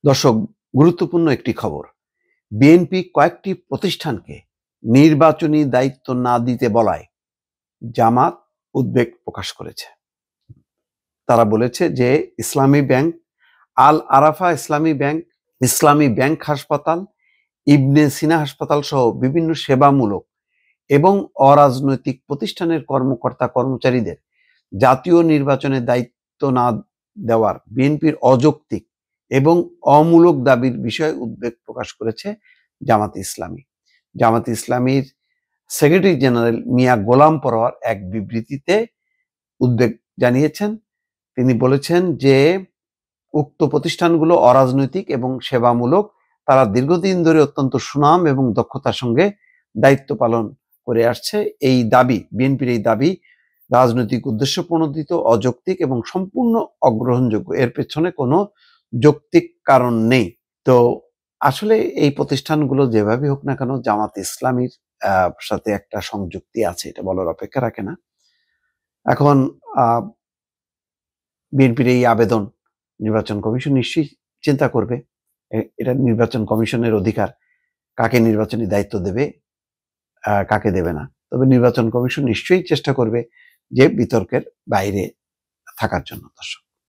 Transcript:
দর্শক, গুরুত্বপূর্ণ একটি খবর। বিএনপি কয়েকটি প্রতিষ্ঠানকে নির্বাচনী দায়িত্ব না দিতে বলায় জামাত উদ্বেগ প্রকাশ করেছে। তারা বলেছে যে ইসলামী ব্যাংক, আল আরাফা ইসলামী ব্যাংক, ইসলামী ব্যাংক হাসপাতাল, ইবনে সিনা হাসপাতাল সহ বিভিন্ন সেবামূলক এবং অরাজনৈতিক প্রতিষ্ঠানের কর্মকর্তা কর্মচারীদের জাতীয় নির্বাচনের দায়িত্ব না দেওয়ার বিএনপির অযৌক্তিক এবং অমূলক দাবির বিষয়ে উদ্বেগ প্রকাশ করেছে জামাতে ইসলামী। জামাতে ইসলামীর সেক্রেটারি জেনারেল মিয়া গোলাম পরোয়ার এক বিবৃতিতে উদ্বেগ জানিয়েছেন। তিনি বলেছেন যে উক্ত প্রতিষ্ঠানগুলো অরাজনৈতিক এবং সেবামূলক। তারা দীর্ঘদিন ধরে অত্যন্ত সুনাম এবং দক্ষতার সঙ্গে দায়িত্ব পালন করে আসছে। এই দাবি, বিএনপির এই দাবি রাজনৈতিক উদ্দেশ্য প্রণোদিত, অযৌক্তিক এবং সম্পূর্ণ অগ্রহণযোগ্য। এর পেছনে কোনো যৌক্তিক কারণ নেই। তো আসলে এই প্রতিষ্ঠানগুলো যেভাবে হোক না কেন জামাত ইসলামীর সাথে একটা সংযুক্তি আছে, এটা বলার অপেক্ষা রাখে না। এখন বিএনপির এই আবেদন নির্বাচন কমিশন নিশ্চয়ই চিন্তা করবে। এটা নির্বাচন কমিশনের অধিকার, কাকে নির্বাচনী দায়িত্ব দেবে, কাকে দেবে না। তবে নির্বাচন কমিশন নিশ্চয়ই চেষ্টা করবে যে বিতর্কের বাইরে থাকার জন্য। দর্শক।